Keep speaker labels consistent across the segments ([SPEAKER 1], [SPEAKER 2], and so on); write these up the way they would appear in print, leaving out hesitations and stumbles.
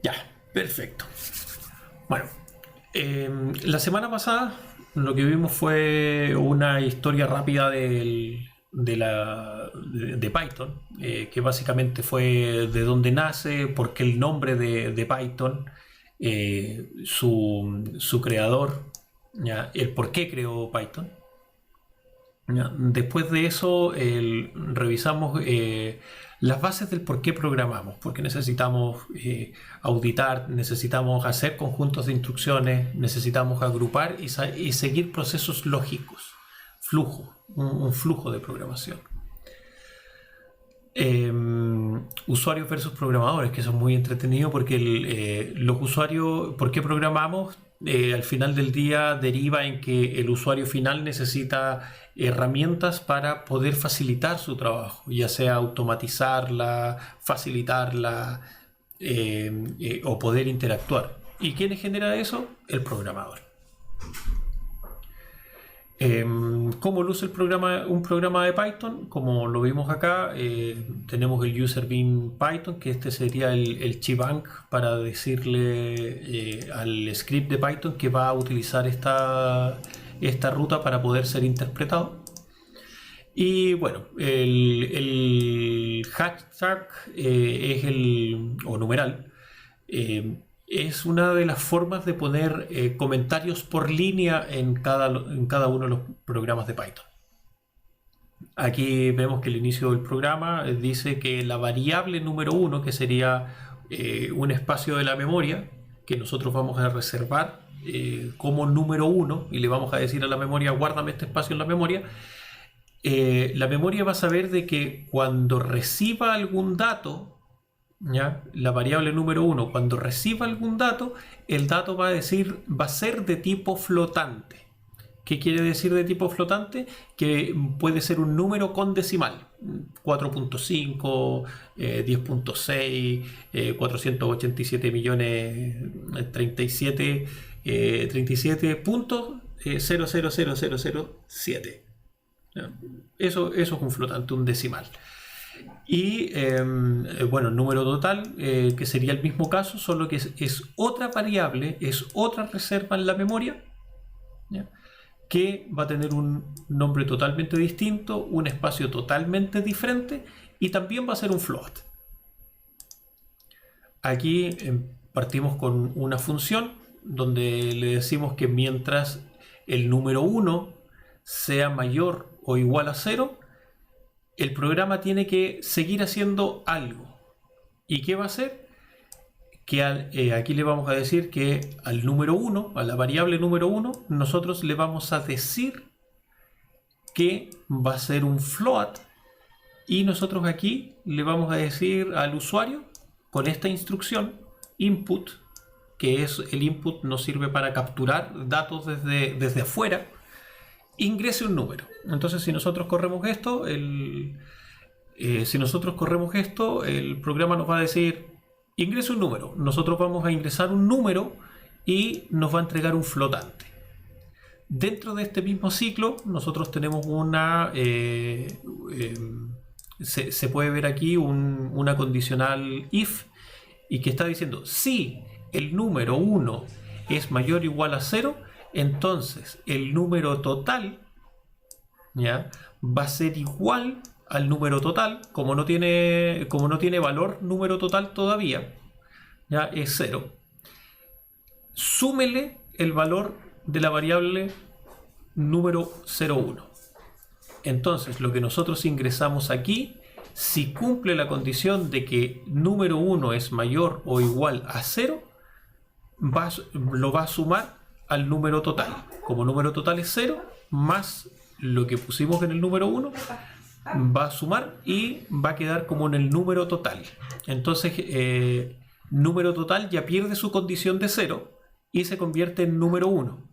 [SPEAKER 1] Ya, perfecto. Bueno, la semana pasada lo que vimos fue una historia rápida de Python, que básicamente fue de dónde nace, por qué el nombre de Python, su creador, ¿ya? El por qué creó Python. ¿Ya? Después de eso, revisamos las bases del por qué programamos, porque necesitamos auditar, necesitamos hacer conjuntos de instrucciones, necesitamos agrupar y seguir procesos lógicos, un flujo de programación. Usuarios versus programadores, que eso es muy entretenido porque los usuarios, ¿por qué programamos? Al final del día deriva en que el usuario final necesita herramientas para poder facilitar su trabajo, ya sea automatizarla, facilitarla o poder interactuar. ¿Y quién genera eso? El programador. ¿Cómo luce un programa de Python? Como lo vimos acá, tenemos el user bean Python, que este sería el chbanc para decirle al script de Python que va a utilizar esta ruta para poder ser interpretado. Y bueno, el hashtag o numeral, es una de las formas de poner comentarios por línea en cada uno de los programas de Python. Aquí vemos que el inicio del programa dice que la variable número 1, que sería un espacio de la memoria, que nosotros vamos a reservar como número 1, y le vamos a decir a la memoria, guárdame este espacio en la memoria. La memoria va a saber de que cuando reciba algún dato, ¿ya? La variable número 1, cuando reciba algún dato, el dato va a ser de tipo flotante. ¿Qué quiere decir de tipo flotante? Que puede ser un número con decimal, 4.5, 10.6, 487 millones 37.00007. Eso es un flotante, un decimal. Y bueno, el número total, que sería el mismo caso, solo que es otra variable, es otra reserva en la memoria, ¿ya? Que va a tener un nombre totalmente distinto, un espacio totalmente diferente, y también va a ser un float. Aquí partimos con una función donde le decimos que mientras el número 1 sea mayor o igual a 0, el programa tiene que seguir haciendo algo. ¿Y qué va a hacer? Que aquí le vamos a decir que al número 1, a la variable número 1, nosotros le vamos a decir que va a ser un float, y nosotros aquí le vamos a decir al usuario, con esta instrucción, input, que es el input, nos sirve para capturar datos desde afuera, ingrese un número. Entonces, si nosotros corremos esto, el programa nos va a decir ingrese un número. Nosotros vamos a ingresar un número y nos va a entregar un flotante. Dentro de este mismo ciclo, nosotros tenemos se puede ver aquí una condicional if, y que está diciendo si el número 1 es mayor o igual a 0, entonces el número total, ¿ya?, va a ser igual al número total. Como no tiene valor número total todavía, ya es 0. Súmele el valor de la variable número 01. Entonces lo que nosotros ingresamos aquí, si cumple la condición de que número 1 es mayor o igual a 0, lo va a sumar al número total. Como número total es 0, más lo que pusimos en el número 1, va a sumar y va a quedar como en el número total. Entonces, número total ya pierde su condición de 0 y se convierte en número 1.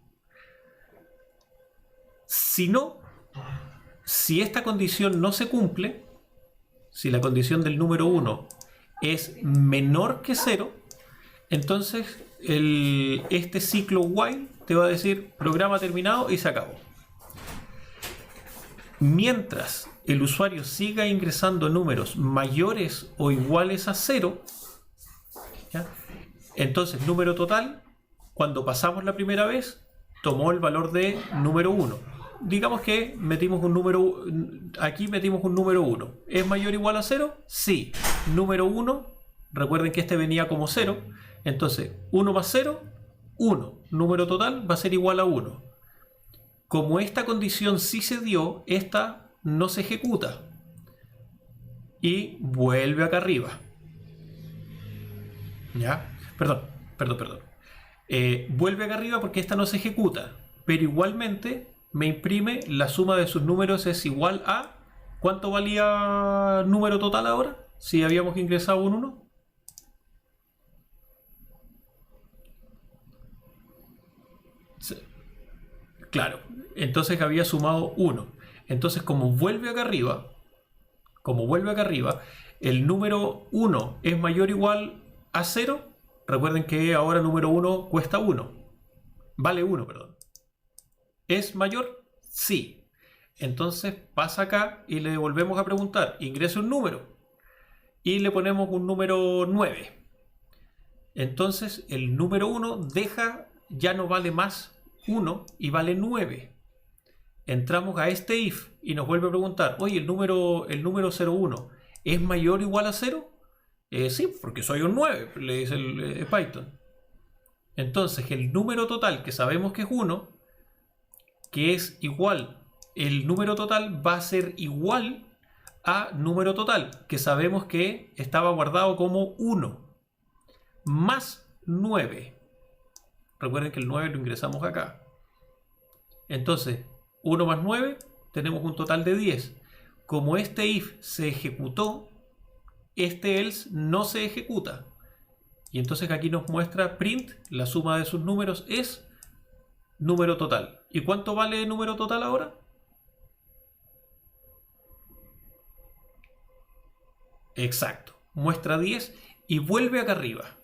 [SPEAKER 1] Si esta condición no se cumple, si la condición del número 1 es menor que 0, entonces este ciclo while te va a decir programa terminado y se acabó. Mientras el usuario siga ingresando números mayores o iguales a 0, ¿ya?, Entonces, número total, cuando pasamos la primera vez, tomó el valor de número 1. Digamos que metimos un número, aquí metimos un número 1. ¿Es mayor o igual a 0? Sí. Número 1, recuerden que este venía como 0. Entonces, 1 más 0, 1. Número total va a ser igual a 1. Como esta condición sí se dio, esta no se ejecuta. Y vuelve acá arriba. ¿Ya? Perdón. Vuelve acá arriba porque esta no se ejecuta. Pero igualmente me imprime la suma de sus números es igual a... ¿Cuánto valía número total ahora? Si habíamos ingresado un 1. Claro, entonces había sumado 1. Entonces como vuelve acá arriba, el número 1 es mayor o igual a 0. Recuerden que ahora número 1 cuesta 1. Vale 1, perdón. ¿Es mayor? Sí. Entonces pasa acá y le volvemos a preguntar. Ingresa un número. Y le ponemos un número 9. Entonces el número 1 ya no vale más 1 y vale 9. Entramos a este if y nos vuelve a preguntar, oye, el número 01 ¿es mayor o igual a 0? Sí, porque soy un 9, le dice el Python. Entonces el número total, que sabemos que es 1, que es igual, el número total va a ser igual a número total, que sabemos que estaba guardado como 1, más 9. Recuerden que el 9 lo ingresamos acá. Entonces, 1 más 9, tenemos un total de 10. Como este if se ejecutó, este else no se ejecuta. Y entonces aquí nos muestra print, la suma de sus números es número total. ¿Y cuánto vale el número total ahora? Exacto. Muestra 10 y vuelve acá arriba.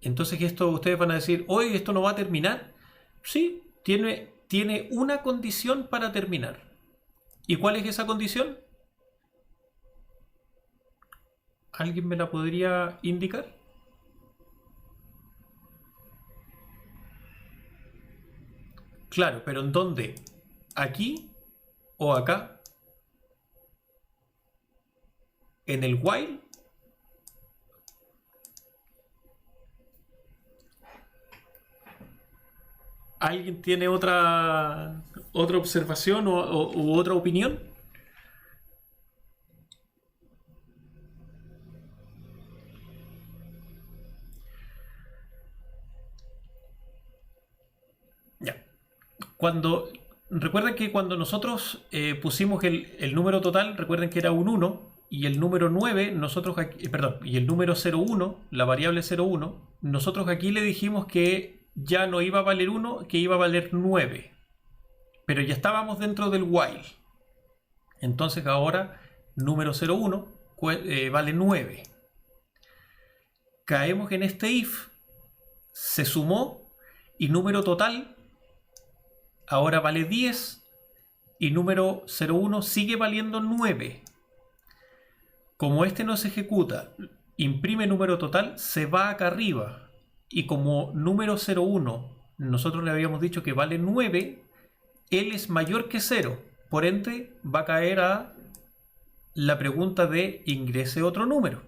[SPEAKER 1] Entonces esto ustedes van a decir, oye, ¿esto no va a terminar? Sí, tiene una condición para terminar. ¿Y cuál es esa condición? ¿Alguien me la podría indicar? Claro, pero ¿en dónde? ¿Aquí o acá? ¿En el while? ¿Alguien tiene otra observación u otra opinión? Ya. Recuerden que cuando nosotros pusimos el número total, recuerden que era un 1, y el número 9, nosotros aquí, perdón, y el número 01, la variable 01, nosotros aquí le dijimos que ya no iba a valer 1, que iba a valer 9. Pero ya estábamos dentro del while. Entonces ahora número 01 vale 9. Caemos en este if, se sumó y número total ahora vale 10 y número 01 sigue valiendo 9. Como este no se ejecuta, imprime número total, se va acá arriba. Y como número 01 nosotros le habíamos dicho que vale 9, él es mayor que 0. Por ende va a caer a la pregunta de ingrese otro número.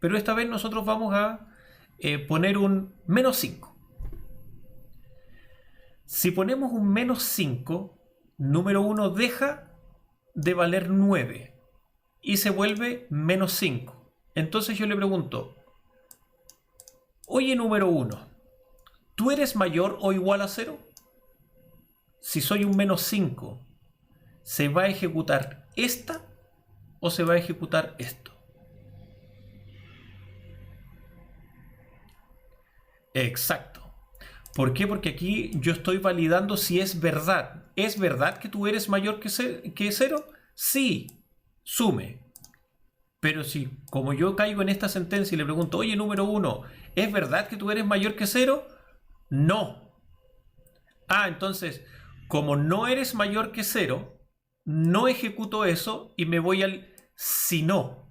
[SPEAKER 1] Pero esta vez nosotros vamos a poner un menos 5. Si ponemos un menos 5, número 1 deja de valer 9 y se vuelve menos 5. Entonces yo le pregunto, oye número 1, ¿tú eres mayor o igual a 0? Si soy un menos 5, ¿se va a ejecutar esta o se va a ejecutar esto? Exacto. ¿Por qué? Porque aquí yo estoy validando si es verdad. ¿Es verdad que tú eres mayor que 0? Sí, sume. Pero si, como yo caigo en esta sentencia y le pregunto, oye, número 1, ¿es verdad que tú eres mayor que 0? No. Ah, entonces, como no eres mayor que 0, no ejecuto eso y me voy al si no.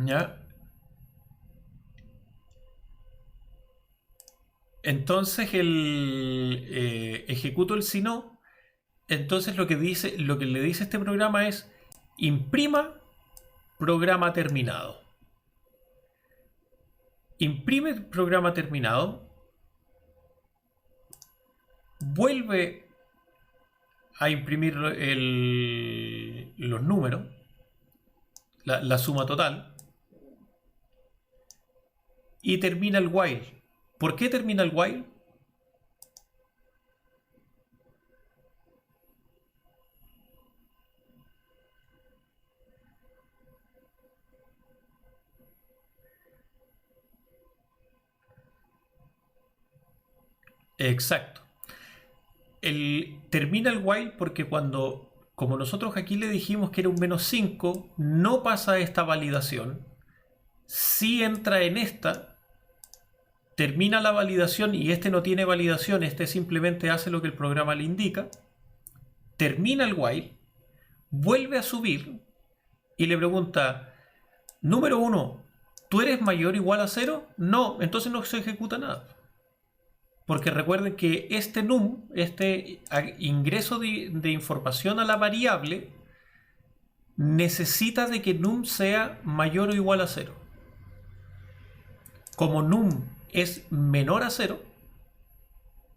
[SPEAKER 1] ¿Ya? Entonces ejecuto el si no. Entonces lo que le dice este programa es imprima programa terminado. Imprime el programa terminado, vuelve a imprimir los números, la suma total, y termina el while. ¿Por qué termina el while? Exacto. Termina el while porque como nosotros aquí le dijimos que era un -5, no pasa esta validación. Si entra en esta, termina la validación y este no tiene validación, este simplemente hace lo que el programa le indica, termina el while, vuelve a subir y le pregunta, número 1, ¿tú eres mayor o igual a 0? No, entonces no se ejecuta nada. Porque recuerden que este num, este ingreso de información a la variable, necesita de que num sea mayor o igual a 0. Como num es menor a 0,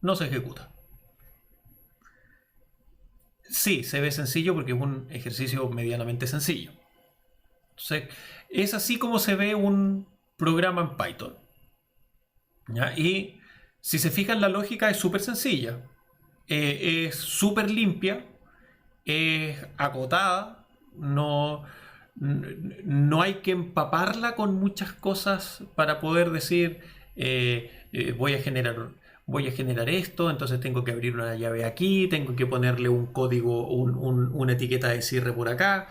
[SPEAKER 1] no se ejecuta. Sí, se ve sencillo porque es un ejercicio medianamente sencillo. Entonces, es así como se ve un programa en Python. ¿Ya? Y si se fijan, la lógica es súper sencilla. Es súper limpia, es acotada, no hay que empaparla con muchas cosas para poder decir voy a generar esto, entonces tengo que abrir una llave aquí, tengo que ponerle un código, una etiqueta de cierre por acá.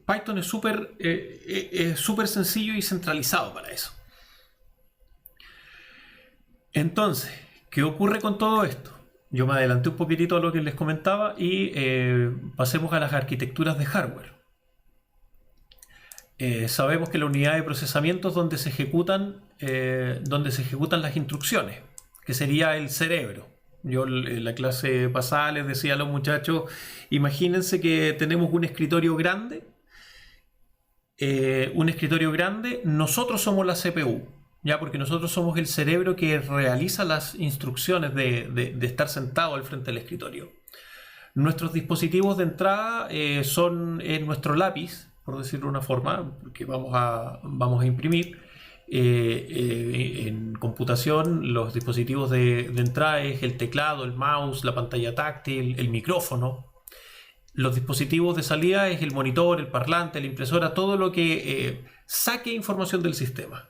[SPEAKER 1] Python es súper sencillo y centralizado para eso. Entonces, ¿qué ocurre con todo esto? Yo me adelanté un poquitito a lo que les comentaba y pasemos a las arquitecturas de hardware. Sabemos que la unidad de procesamiento es donde se ejecutan las instrucciones, que sería el cerebro. Yo en la clase pasada les decía a los muchachos, imagínense que tenemos un escritorio grande, nosotros somos la CPU. ¿Ya? Porque nosotros somos el cerebro que realiza las instrucciones de estar sentado al frente del escritorio. Nuestros dispositivos de entrada son nuestro lápiz, por decirlo de una forma, que vamos a imprimir. En computación, los dispositivos de entrada es el teclado, el mouse, la pantalla táctil, el micrófono. Los dispositivos de salida es el monitor, el parlante, la impresora, todo lo que saque información del sistema.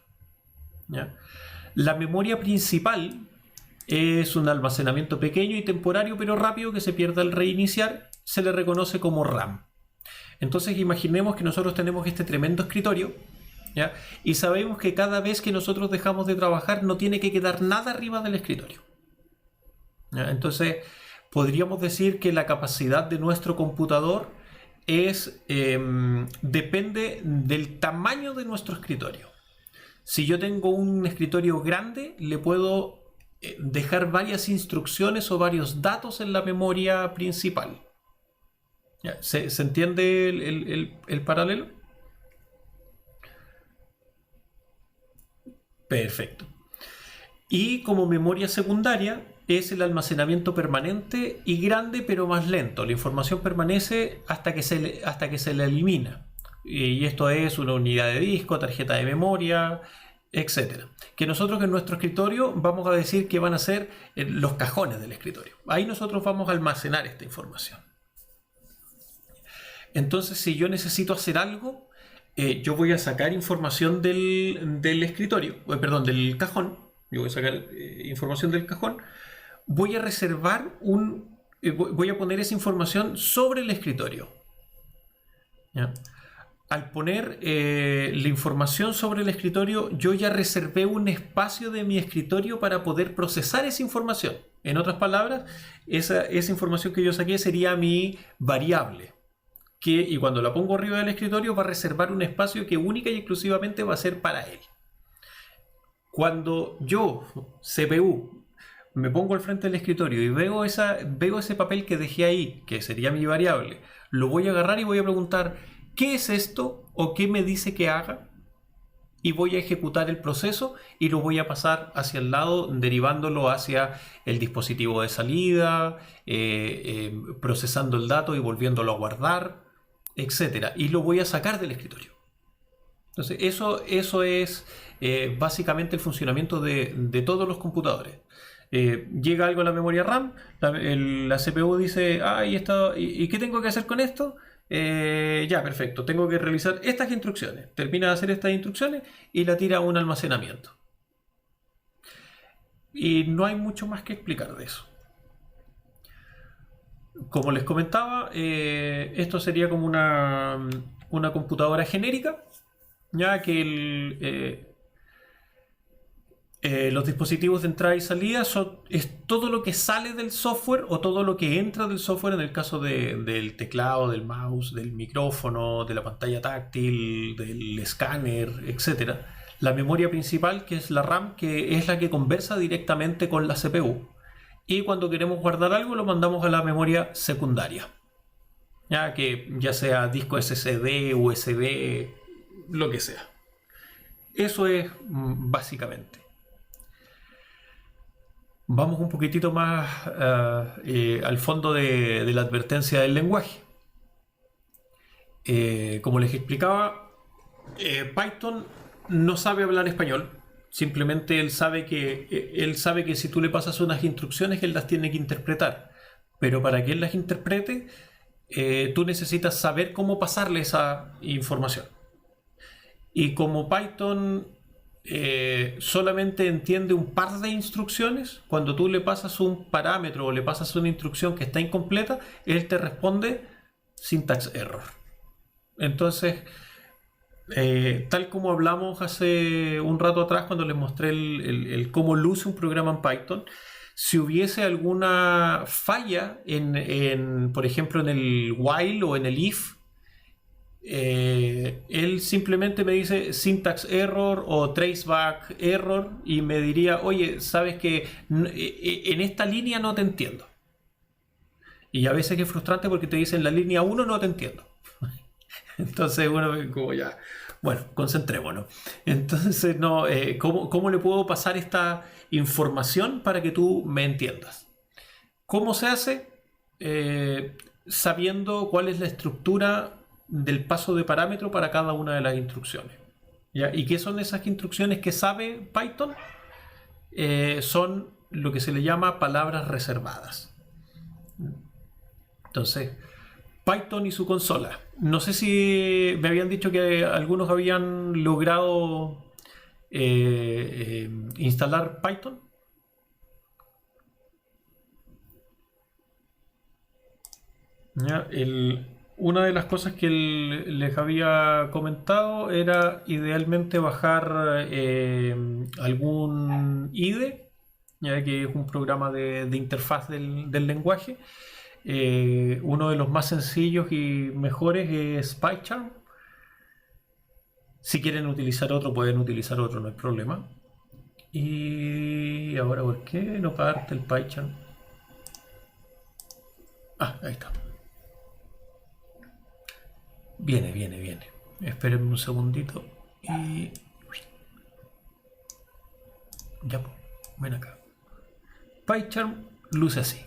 [SPEAKER 1] ¿Ya? La memoria principal es un almacenamiento pequeño y temporario pero rápido que se pierde al reiniciar, se le reconoce como RAM. Entonces imaginemos que nosotros tenemos este tremendo escritorio, ¿ya? Y sabemos que cada vez que nosotros dejamos de trabajar no tiene que quedar nada arriba del escritorio, ¿ya? Entonces podríamos decir que la capacidad de nuestro computador depende del tamaño de nuestro escritorio. Si yo tengo un escritorio grande, le puedo dejar varias instrucciones o varios datos en la memoria principal. ¿Ya? ¿Se entiende el paralelo? Perfecto. Y como memoria secundaria es el almacenamiento permanente y grande pero más lento. La información permanece hasta que se le elimina. Y esto es una unidad de disco, tarjeta de memoria, etcétera. Que nosotros en nuestro escritorio vamos a decir que van a ser los cajones del escritorio. Ahí nosotros vamos a almacenar esta información. Entonces, si yo necesito hacer algo, yo voy a sacar información del escritorio, del cajón. Yo voy a sacar información del cajón. Voy a reservar voy a poner esa información sobre el escritorio. ¿Ya? Al poner la información sobre el escritorio, yo ya reservé un espacio de mi escritorio para poder procesar esa información. En otras palabras, esa información que yo saqué sería mi variable. y cuando la pongo arriba del escritorio va a reservar un espacio que única y exclusivamente va a ser para él. Cuando yo, CPU, me pongo al frente del escritorio y veo ese papel que dejé ahí, que sería mi variable, lo voy a agarrar y voy a preguntar, ¿qué es esto? ¿O qué me dice que haga? Y voy a ejecutar el proceso y lo voy a pasar hacia el lado, derivándolo hacia el dispositivo de salida, procesando el dato y volviéndolo a guardar, etcétera. Y lo voy a sacar del escritorio. Entonces, eso es básicamente el funcionamiento de todos los computadores. Llega algo a la memoria RAM, la CPU dice, ¿y qué tengo que hacer con esto? Ya, perfecto, tengo que realizar estas instrucciones. Termina de hacer estas instrucciones y la tira a un almacenamiento. Y no hay mucho más que explicar de eso. Como les comentaba, esto sería como una computadora genérica, ya que los dispositivos de entrada y salida es todo lo que sale del software o todo lo que entra del software en el caso del teclado, del mouse, del micrófono, de la pantalla táctil, del escáner, etc. La memoria principal, que es la RAM, que es la que conversa directamente con la CPU. Y cuando queremos guardar algo lo mandamos a la memoria secundaria. Ya sea disco SSD, USB, lo que sea. Eso es básicamente. Vamos un poquitito más al fondo de la advertencia del lenguaje. Como les explicaba, Python no sabe hablar español. Simplemente él sabe que si tú le pasas unas instrucciones, él las tiene que interpretar. Pero para que él las interprete, tú necesitas saber cómo pasarle esa información. Y como Python solamente entiende un par de instrucciones, cuando tú le pasas un parámetro o le pasas una instrucción que está incompleta, él te responde syntax error. Entonces, tal como hablamos hace un rato atrás cuando les mostré el cómo luce un programa en Python, si hubiese alguna falla por ejemplo, en el while o en el if, él simplemente me dice syntax error o traceback error y me diría, oye, sabes que en esta línea no te entiendo. Y a veces es frustrante porque te dicen la línea 1 no te entiendo. Entonces uno como ya, bueno, concentrémonos. Entonces, no, ¿cómo le puedo pasar esta información para que tú me entiendas? ¿Cómo se hace? Sabiendo cuál es la estructura del paso de parámetro para cada una de las instrucciones. ¿Ya? ¿Y qué son esas instrucciones que sabe Python? Son lo que se le llama palabras reservadas. Entonces, Python y su consola. No sé si me habían dicho que algunos habían logrado instalar Python. ¿Ya? Una de las cosas que les había comentado era idealmente bajar algún IDE, ya que es un programa de interfaz del lenguaje. Uno de los más sencillos y mejores es PyCharm. Si quieren utilizar otro, pueden utilizar otro, no hay problema. Y ahora, ¿por qué no parte el PyCharm? Ah, ahí está. Viene. Esperen un segundito y... Ya, ven acá. PyCharm luce así.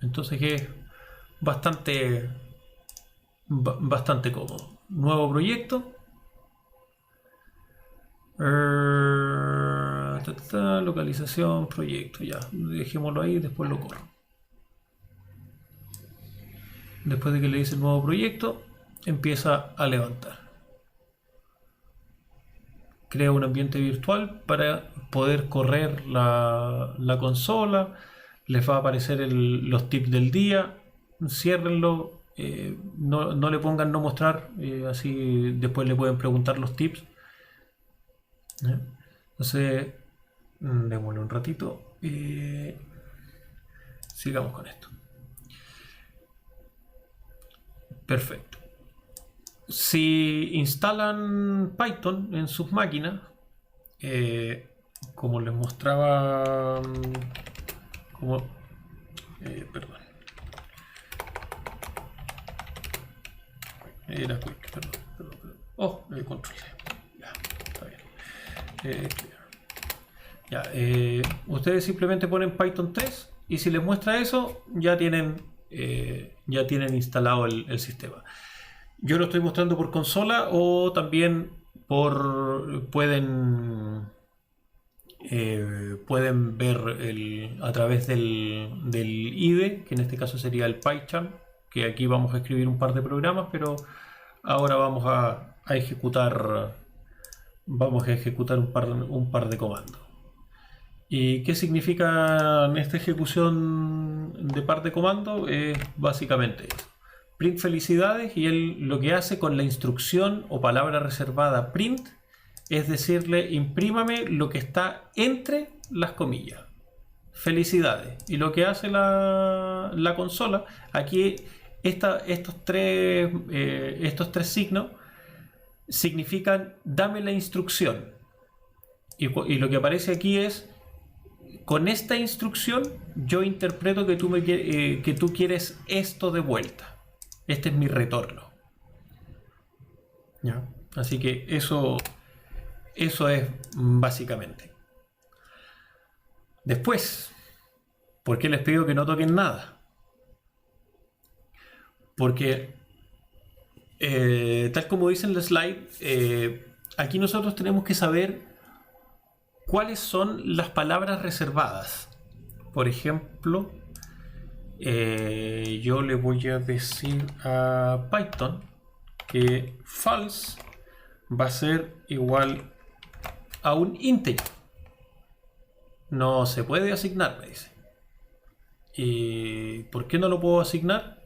[SPEAKER 1] Entonces es bastante cómodo. Nuevo proyecto. Localización, proyecto, ya. Dejémoslo ahí, después lo corro. Después de que le dice el nuevo proyecto, empieza a levantar. Crea un ambiente virtual para poder correr la consola. Les va a aparecer los tips del día. Ciérrenlo. No le pongan no mostrar. Así después le pueden preguntar los tips. Entonces, démosle un ratito. Sigamos con esto. Perfecto. Si instalan Python en sus máquinas, como les mostraba, como, perdón, era quick, perdón. Oh, control. Ya, está bien. Ya, ustedes simplemente ponen Python 3 y si les muestra eso, ya tienen instalado el sistema. Yo lo estoy mostrando por consola o también pueden ver a través del IDE, que en este caso sería el PyCharm, que aquí vamos a escribir un par de programas, pero ahora vamos a ejecutar un par de comandos. ¿Y qué significa esta ejecución de par de comandos? Básicamente eso. Print felicidades, y él lo que hace con la instrucción o palabra reservada print es decirle imprímame lo que está entre las comillas. Felicidades. Y lo que hace la consola, aquí estos tres signos significan dame la instrucción. Y lo que aparece aquí es con esta instrucción yo interpreto que tú quieres esto de vuelta. Este es mi retorno. ¿Ya? Así que eso es básicamente. Después, ¿por qué les pido que no toquen nada? Porque, tal como dice en el slide, aquí nosotros tenemos que saber cuáles son las palabras reservadas. Por ejemplo, yo le voy a decir a Python que false va a ser igual a un integer. No se puede asignar, me dice. ¿Y por qué no lo puedo asignar?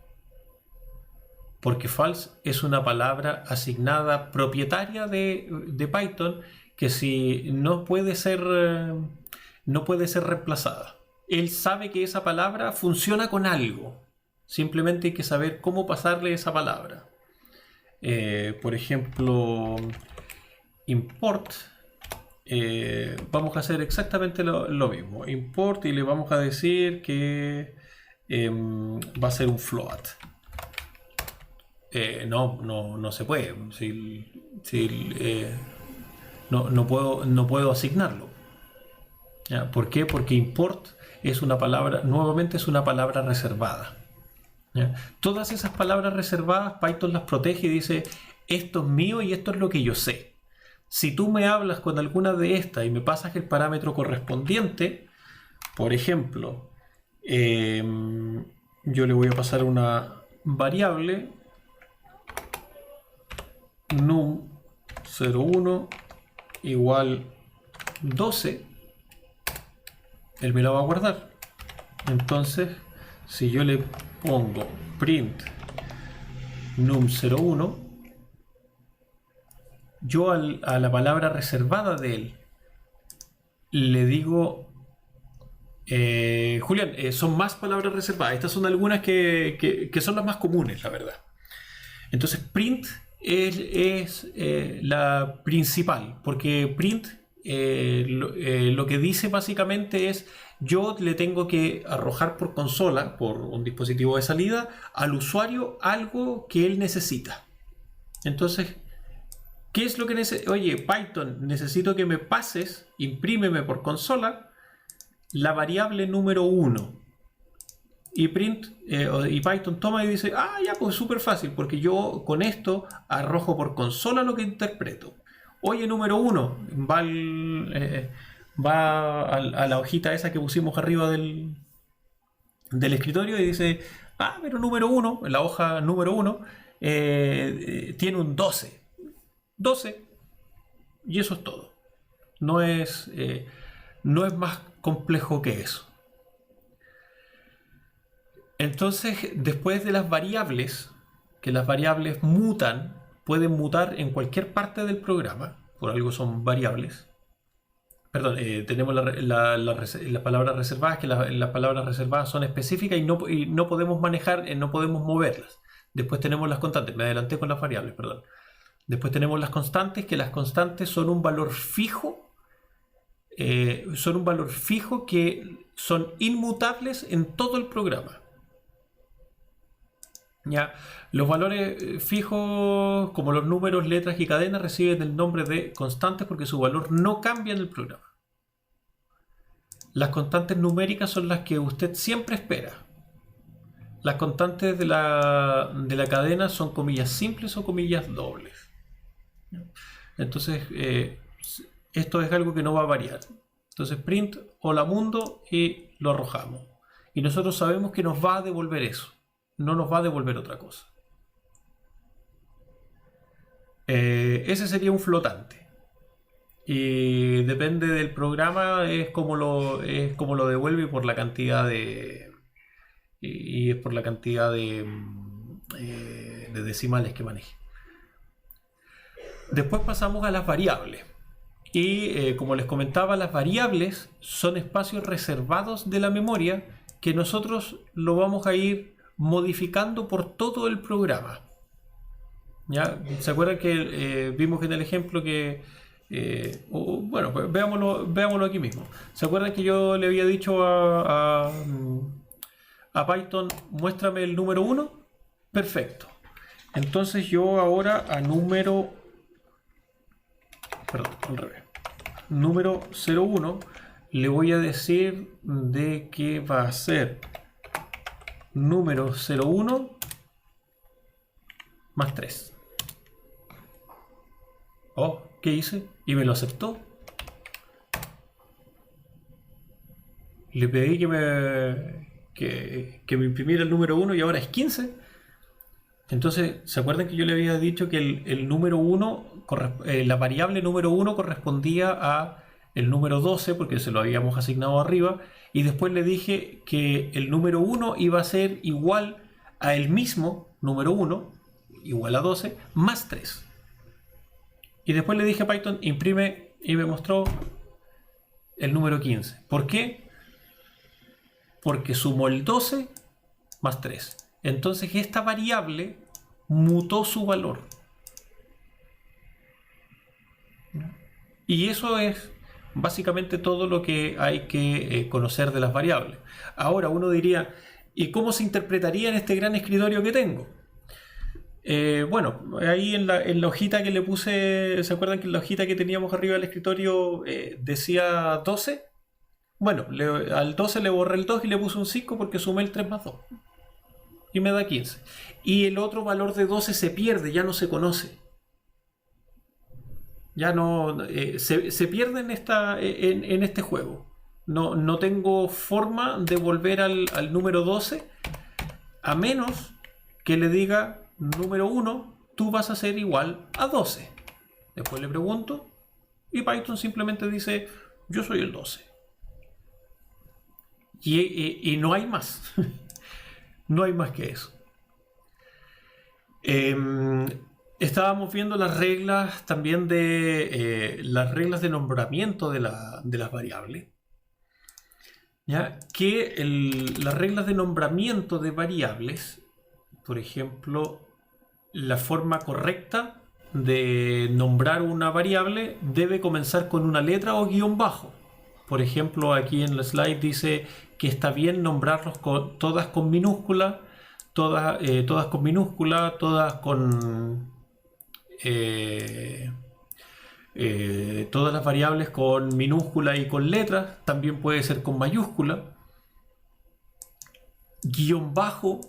[SPEAKER 1] Porque false es una palabra asignada propietaria de Python que si no puede ser reemplazada. Él sabe que esa palabra funciona con algo. Simplemente hay que saber cómo pasarle esa palabra. Por ejemplo, import. Vamos a hacer exactamente lo mismo. Import y le vamos a decir que va a ser un float. No se puede. No puedo asignarlo. ¿Ya? ¿Por qué? Porque import es una palabra, nuevamente es una palabra reservada. ¿Ya? Todas esas palabras reservadas Python las protege y dice esto es mío y esto es lo que yo sé. Si tú me hablas con alguna de estas y me pasas el parámetro correspondiente, por ejemplo, yo le voy a pasar una variable num01 igual 12, él me la va a guardar. Entonces, si yo le pongo print num01, yo a la palabra reservada de él le digo Julián, son más palabras reservadas. Estas son algunas que son las más comunes, la verdad. Entonces print es la principal, porque print lo que dice básicamente es yo le tengo que arrojar por consola, por un dispositivo de salida, al usuario algo que él necesita. Entonces, ¿qué es lo que necesita? Oye, Python, necesito que me pases, imprímeme por consola la variable número 1. Y Python toma y dice, ya, pues súper fácil, porque yo con esto arrojo por consola lo que interpreto. Oye, número 1, va a la hojita esa que pusimos arriba del escritorio y dice, pero número 1, la hoja número 1, tiene un 12. 12, y eso es todo. No es más complejo que eso. Entonces, después de las variables, que las variables mutan, pueden mutar en cualquier parte del programa, por algo son variables. Perdón, tenemos las palabras reservadas, que las palabras reservadas son específicas y no podemos manejar, no podemos moverlas. Después tenemos las constantes, me adelanté con las variables, perdón. Después tenemos las constantes, que las constantes son un valor fijo, que son inmutables en todo el programa. ¿Ya? Los valores fijos, como los números, letras y cadenas, reciben el nombre de constantes porque su valor no cambia en el programa. Las constantes numéricas son las que usted siempre espera. Las constantes de la cadena son comillas simples o comillas dobles. Entonces, esto es algo que no va a variar. Entonces, print hola mundo y lo arrojamos. Y nosotros sabemos que nos va a devolver eso. No nos va a devolver otra cosa. Ese sería un flotante. Y depende del programa, es como lo devuelve por la cantidad de... Y es por la cantidad de decimales que maneje. Después pasamos a las variables. Y como les comentaba, las variables son espacios reservados de la memoria que nosotros lo vamos a ir modificando por todo el programa. ¿Ya? ¿Se acuerdan que vimos en el ejemplo que... bueno, pues veámoslo aquí mismo. ¿Se acuerdan que yo le había dicho a Python, muéstrame el número 1? Perfecto. Entonces yo ahora a número... Perdón, al revés. Número 01 le voy a decir de que va a ser número 01 más 3. Oh, ¿qué hice? Y me lo aceptó. Le pedí que me imprimiera el número 1 y ahora es 15. Entonces, ¿se acuerdan que yo le había dicho que el número 1, la variable número 1 correspondía a el número 12 porque se lo habíamos asignado arriba, y después le dije que el número 1 iba a ser igual a el mismo número 1, igual a 12, más 3. Y después le dije a Python, imprime, y me mostró el número 15. ¿Por qué? Porque sumó el 12 más 3. Entonces esta variable mutó su valor. Y eso es básicamente todo lo que hay que conocer de las variables. Ahora uno diría, ¿y cómo se interpretaría en este gran escritorio que tengo? Bueno, ahí en la hojita que le puse, ¿se acuerdan que en la hojita que teníamos arriba del escritorio decía 12? Bueno, al 12 le borré el 2 y le puse un 5 porque sumé el 3 más 2. Y me da 15. Y el otro valor de 12 se pierde, ya no se conoce. Ya no... se pierde en este juego. No tengo forma de volver al número 12 a menos que le diga número 1, tú vas a ser igual a 12. Después le pregunto y Python simplemente dice yo soy el 12. Y no hay más. No hay más que eso. Estábamos viendo las reglas también las reglas de nombramiento de las variables. ¿Ya? Que las reglas de nombramiento de variables, por ejemplo, la forma correcta de nombrar una variable debe comenzar con una letra o guión bajo. Por ejemplo, aquí en la slide dice que está bien nombrarlos todas con minúscula, todas con minúscula, todas con... todas las variables con minúscula y con letras. También puede ser con mayúscula. Guión bajo,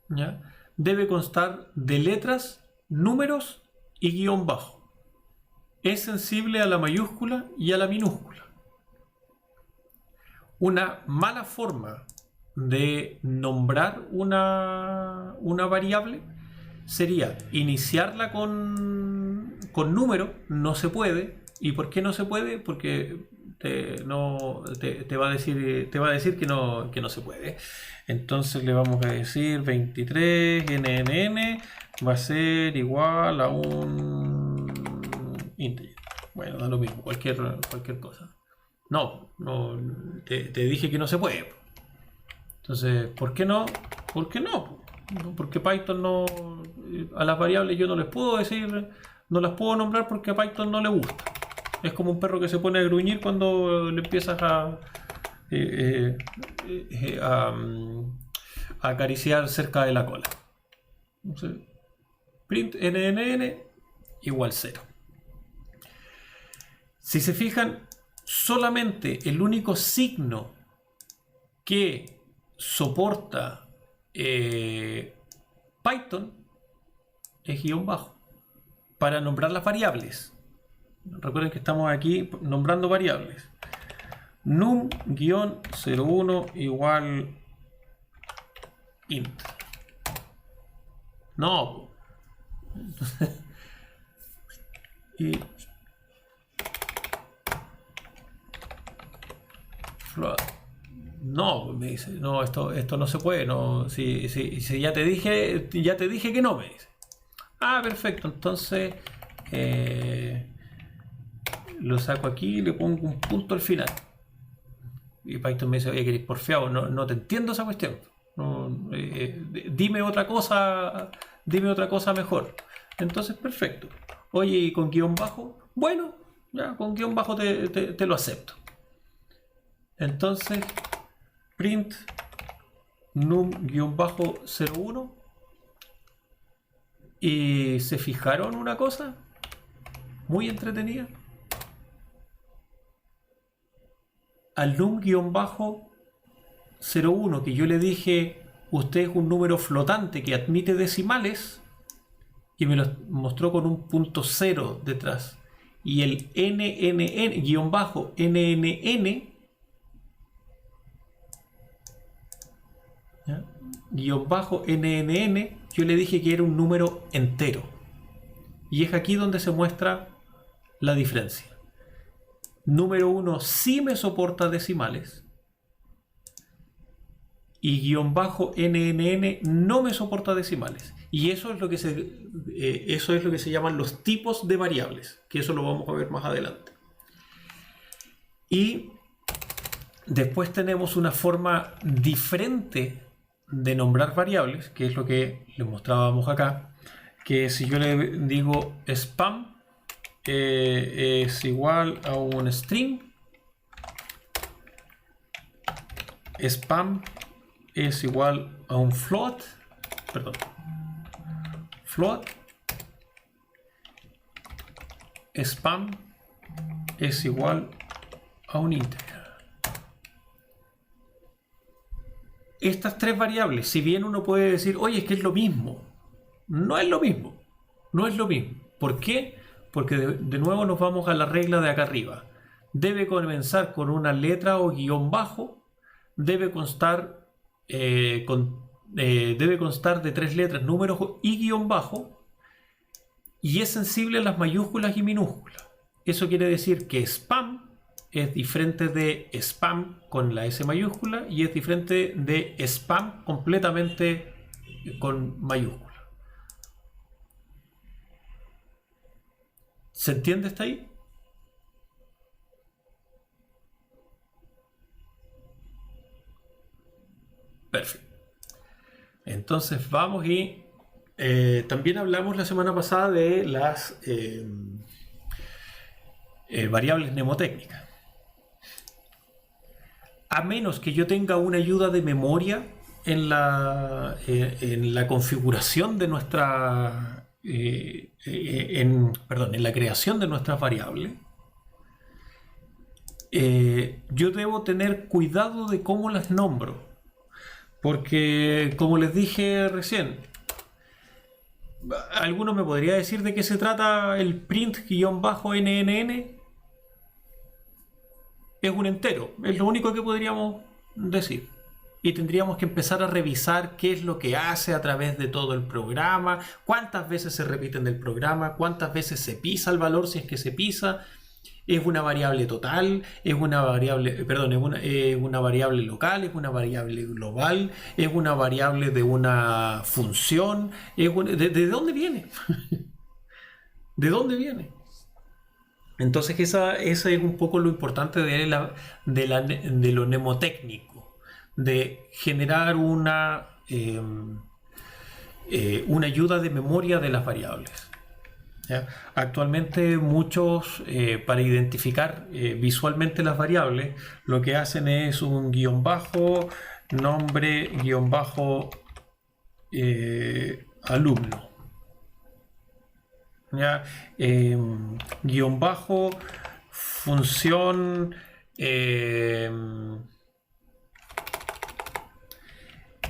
[SPEAKER 1] ¿ya? Debe constar de letras, números y guión bajo. Es sensible a la mayúscula y a la minúscula. Una mala forma de nombrar una variable sería iniciarla con número. No se puede. ¿Y por qué no se puede? Porque te va a decir que no se puede. Entonces le vamos a decir 23 NNN va a ser igual a un integer. Bueno, da lo mismo, cualquier cosa. No, te dije que no se puede. Entonces, ¿por qué no? ¿Por qué no? ¿no? Porque Python no, a las variables yo no les puedo decir, no las puedo nombrar porque a Python no le gusta. Es como un perro que se pone a gruñir cuando le empiezas eh, a acariciar cerca de la cola. Entonces, print nnn igual 0. Si se fijan, solamente el único signo que soporta Python es guión bajo para nombrar las variables. Recuerden que estamos aquí nombrando variables. Num-01 igual int. No. Y float. No, me dice, no, esto no se puede, no, si ya te dije que no, me dice. Ah, perfecto, entonces lo saco aquí y le pongo un punto al final. Y Python me dice, oye, que eres porfiado, no te entiendo esa cuestión. No, dime otra cosa mejor. Entonces, perfecto. Oye, ¿y con guión bajo? Bueno, ya con guión bajo te lo acepto. Entonces, print num-01. Y se fijaron una cosa muy entretenida. Al num-01 que yo le dije, usted es un número flotante que admite decimales, y me lo mostró con un punto 0 detrás. Y el nnnn, _NNN, yo le dije que era un número entero. Y es aquí donde se muestra la diferencia. Número 1 sí me soporta decimales. Y _NNN no me soporta decimales. Y eso es lo que se llaman los tipos de variables, que eso lo vamos a ver más adelante. Y después tenemos una forma diferente de nombrar variables, que es lo que les mostrábamos acá, que si yo le digo spam es igual a un string, spam es igual a un float, spam es igual a un integer. Estas tres variables, si bien uno puede decir, oye, es que es lo mismo, no es lo mismo. ¿Por qué? Porque de nuevo nos vamos a la regla de acá arriba. Debe comenzar con una letra o guión bajo, debe constar de 3 letras, números y guión bajo, y es sensible a las mayúsculas y minúsculas. Eso quiere decir que spam es diferente de spam con la S mayúscula y es diferente de spam completamente con mayúscula. ¿Se entiende hasta ahí? Perfecto. Entonces vamos y también hablamos la semana pasada de las variables mnemotécnicas. A menos que yo tenga una ayuda de memoria en la configuración de nuestra en la creación de nuestras variables, yo debo tener cuidado de cómo las nombro, porque como les dije recién, ¿alguno me podría decir de qué se trata el print-nnnn? Es un entero, es lo único que podríamos decir. Y tendríamos que empezar a revisar qué es lo que hace a través de todo el programa, cuántas veces se repite en el programa, cuántas veces se pisa el valor si es que se pisa. Es una variable total, es una variable, es una variable local, es una variable global, es una variable de una función. ¿De dónde viene? ¿De dónde viene? Entonces esa es un poco lo importante de lo mnemotécnico, de generar una una ayuda de memoria de las variables. ¿Ya? Actualmente muchos, para identificar visualmente las variables, lo que hacen es un guión bajo, nombre, guión bajo, alumno. ¿Ya? Guión bajo, función,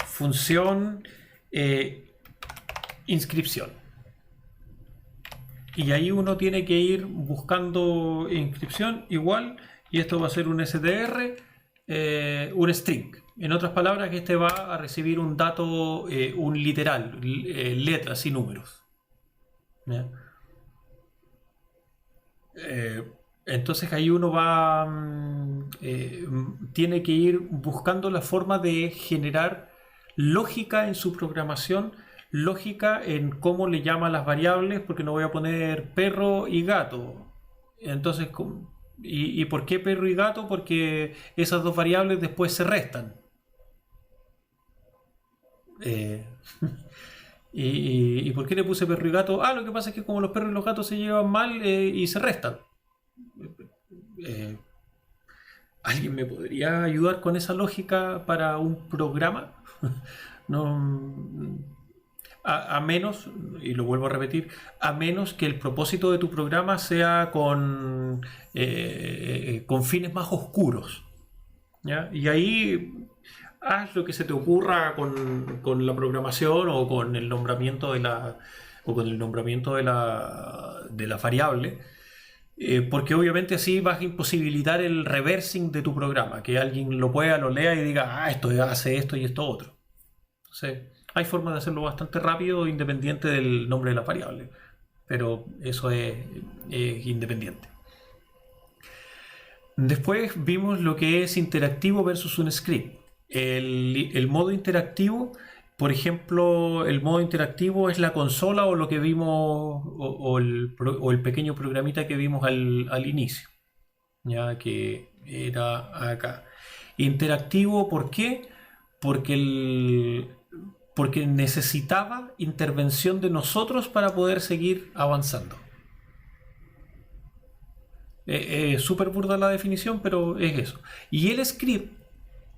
[SPEAKER 1] función, inscripción. Y ahí uno tiene que ir buscando inscripción igual, y esto va a ser un STR, un string. En otras palabras, que este va a recibir un dato, un literal, letras y números. ¿Ya? Entonces ahí uno va, tiene que ir buscando la forma de generar lógica en su programación, lógica en cómo le llama a las variables, porque no voy a poner perro y gato. Entonces, ¿y por qué perro y gato? Porque esas dos variables después se restan. Eh, ¿Y por qué le puse perro y gato? Lo que pasa es que como los perros y los gatos se llevan mal, y se restan. Eh, ¿Alguien me podría ayudar con esa lógica para un programa? No, a menos, y lo vuelvo a repetir, a menos que el propósito de tu programa sea con fines más oscuros. ¿Ya? Y ahí haz lo que se te ocurra con la programación o con el nombramiento de la variable, porque obviamente así vas a imposibilitar el reversing de tu programa, que alguien lo pueda, lo lea y diga, esto hace esto y esto otro. Entonces, hay formas de hacerlo bastante rápido, independiente del nombre de la variable, pero eso es independiente. Después vimos lo que es interactivo versus un script. El modo interactivo, por ejemplo, el modo interactivo es la consola o lo que vimos, o el pequeño programita que vimos al inicio, ya que era acá. Interactivo, ¿por qué? Porque necesitaba intervención de nosotros para poder seguir avanzando. Súper burda la definición, pero es eso. Y el script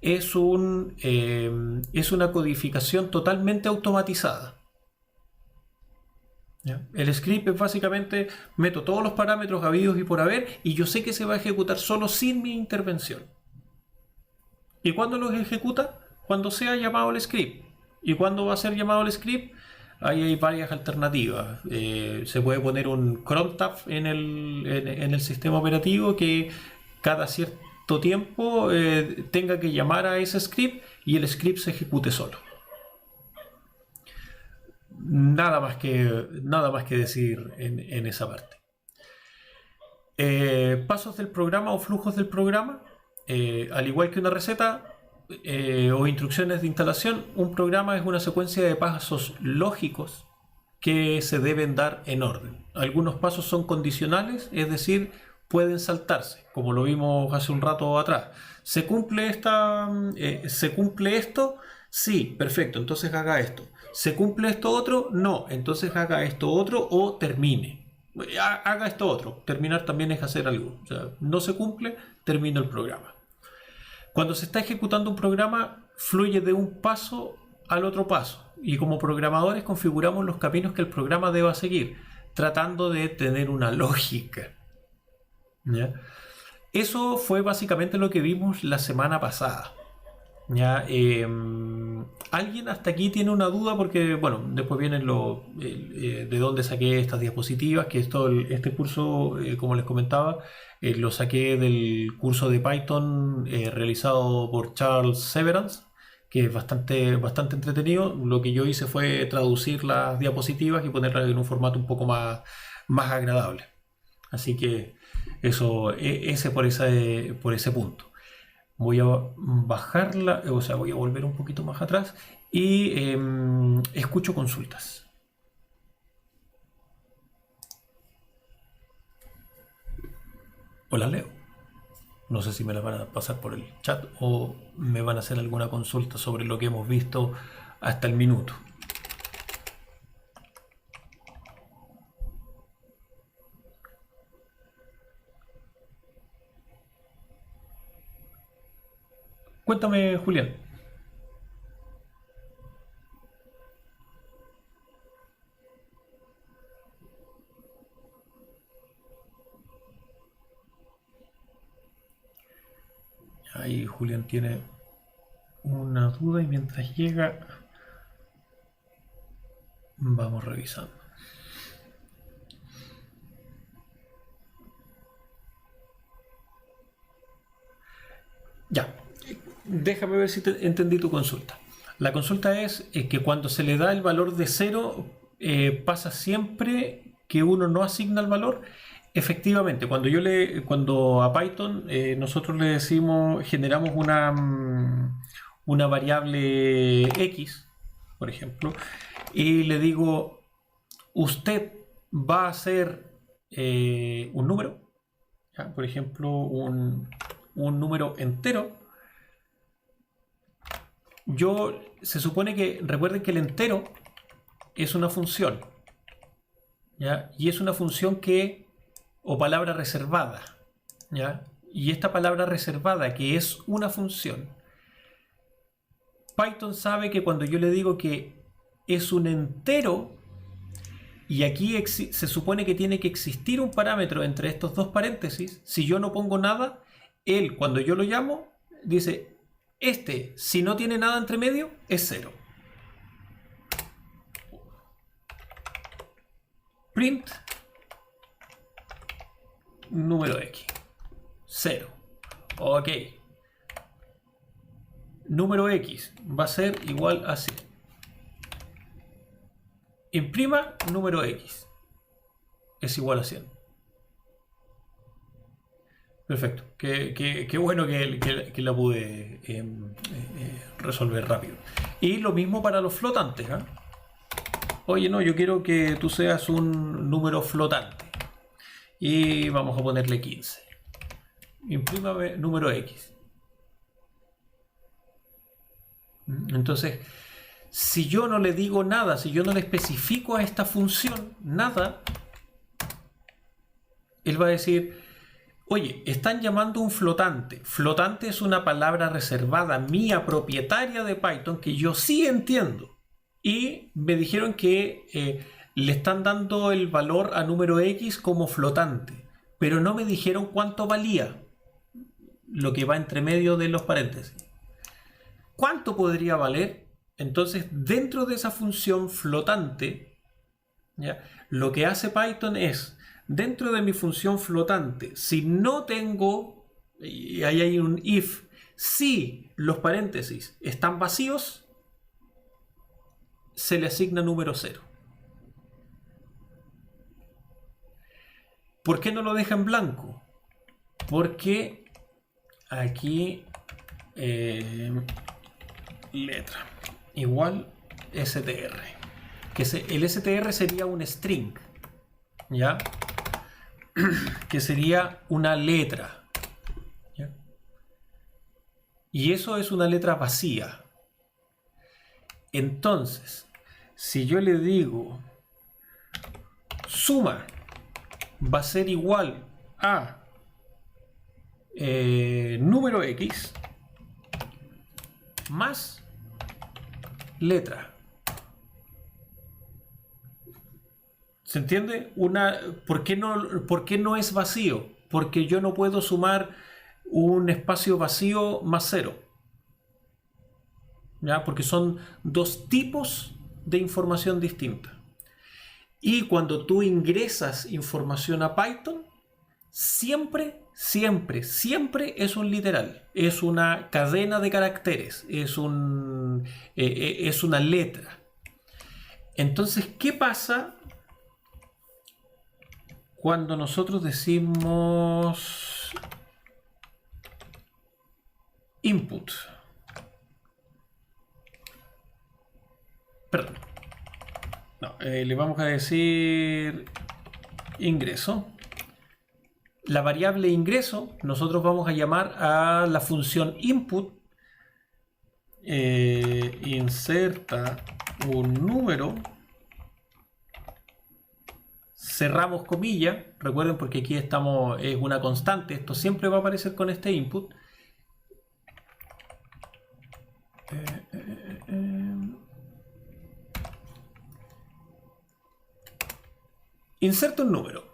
[SPEAKER 1] es una codificación totalmente automatizada. ¿Ya? El script es básicamente, meto todos los parámetros habidos y por haber, y yo sé que se va a ejecutar solo sin mi intervención. ¿Y cuándo los ejecuta? Cuando sea llamado el script. ¿Y cuándo va a ser llamado el script? Ahí hay varias alternativas. Se puede poner un cron tab en el sistema operativo que cada cierto tiempo tenga que llamar a ese script y el script se ejecute solo. Nada más que decir en esa parte. Pasos del programa o flujos del programa. Al igual que una receta o instrucciones de instalación, un programa es una secuencia de pasos lógicos que se deben dar en orden. Algunos pasos son condicionales, es decir, pueden saltarse, como lo vimos hace un rato atrás. ¿Se cumple esto? Sí, perfecto, entonces haga esto. ¿Se cumple esto otro? No, entonces haga esto otro o termine. Haga esto otro. Terminar también es hacer algo. O sea, no se cumple, termina el programa. Cuando se está ejecutando un programa, fluye de un paso al otro paso. Y como programadores configuramos los caminos que el programa deba seguir, tratando de tener una lógica. ¿Ya? Eso fue básicamente lo que vimos la semana pasada. ¿Ya? ¿Alguien hasta aquí tiene una duda? Porque, bueno, después vienen de dónde saqué estas diapositivas, que este curso, como les comentaba, lo saqué del curso de Python realizado por Charles Severance, que es bastante entretenido. Lo que yo hice fue traducir las diapositivas y ponerlas en un formato un poco más agradable. Así que eso, por ese punto. Voy a bajarla, o sea, voy a volver un poquito más atrás y escucho consultas. Hola, Leo. No sé si me la van a pasar por el chat o me van a hacer alguna consulta sobre lo que hemos visto hasta el minuto. Cuéntame, Julián. Ahí Julián tiene una duda y mientras llega vamos revisando. Ya, déjame ver si entendí tu consulta. La consulta es que cuando se le da el valor de 0, pasa siempre que uno no asigna el valor. Efectivamente, cuando a Python nosotros le decimos, generamos una variable X, por ejemplo, y le digo, usted va a ser un número, ¿ya? Por ejemplo, un número entero. Se supone que, recuerden que el entero es una función, ¿ya? Y es una función o palabra reservada, ¿ya? Y esta palabra reservada, que es una función, Python sabe que cuando yo le digo que es un entero, y aquí se supone que tiene que existir un parámetro entre estos dos paréntesis, si yo no pongo nada, él, cuando yo lo llamo, dice, si no tiene nada entre medio, es 0. Print número X. 0. Ok. Número X va a ser igual a 100. Imprima número X. Es igual a 100. Perfecto. Qué bueno que la pude resolver rápido. Y lo mismo para los flotantes, ¿eh? Oye, no, yo quiero que tú seas un número flotante. Y vamos a ponerle 15. Imprímame número X. Entonces, si yo no le digo nada, si yo no le especifico a esta función nada, él va a decir, oye, están llamando un flotante. Flotante es una palabra reservada mía, propietaria de Python, que yo sí entiendo. Y me dijeron que le están dando el valor a número X como flotante, pero no me dijeron cuánto valía, lo que va entre medio de los paréntesis. ¿Cuánto podría valer? Entonces, dentro de esa función flotante, ¿ya? Lo que hace Python es, dentro de mi función flotante, si no tengo, y ahí hay un if, si los paréntesis están vacíos, se le asigna número 0. ¿Por qué no lo deja en blanco? Porque aquí letra igual str, que el str sería un string, ¿ya? Que sería una letra, ¿ya? Y eso es una letra vacía. Entonces, si yo le digo suma va a ser igual a número X más letra. ¿Se entiende? ¿Por qué no es vacío? Porque yo no puedo sumar un espacio vacío más 0. ¿Ya? Porque son dos tipos de información distinta. Y cuando tú ingresas información a Python, siempre es un literal. Es una cadena de caracteres. Es una letra. Entonces, ¿qué pasa cuando nosotros decimos input? Perdón. No, le vamos a decir ingreso. La variable ingreso, nosotros vamos a llamar a la función input. Inserta un número. Cerramos comilla. Recuerden, porque aquí es una constante. Esto siempre va a aparecer con este input. Inserta un número.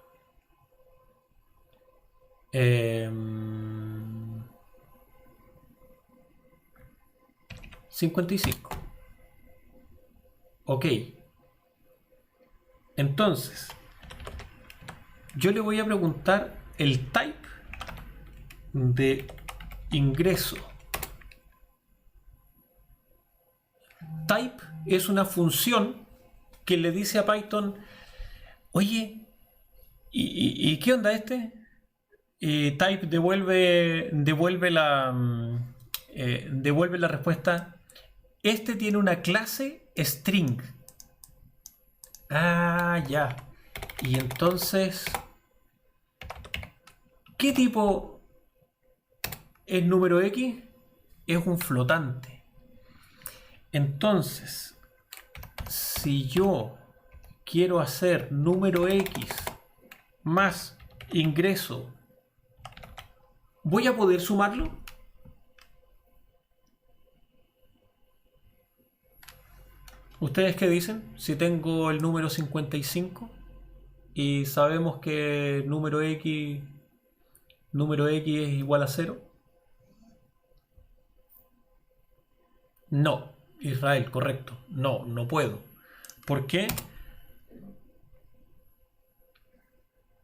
[SPEAKER 1] 55. Ok. Entonces, yo le voy a preguntar el type de ingreso. Type es una función que le dice a Python, oye, ¿y qué onda este? Y type devuelve la respuesta. Este tiene una clase string. Ah, ya. Y entonces, ¿qué tipo es número X? Es un flotante. Entonces, si yo quiero hacer número X más ingreso, ¿voy a poder sumarlo? ¿Ustedes qué dicen? Si tengo el número 55 y sabemos que número X es igual a 0. No, Israel, correcto. No, no puedo. ¿Por qué?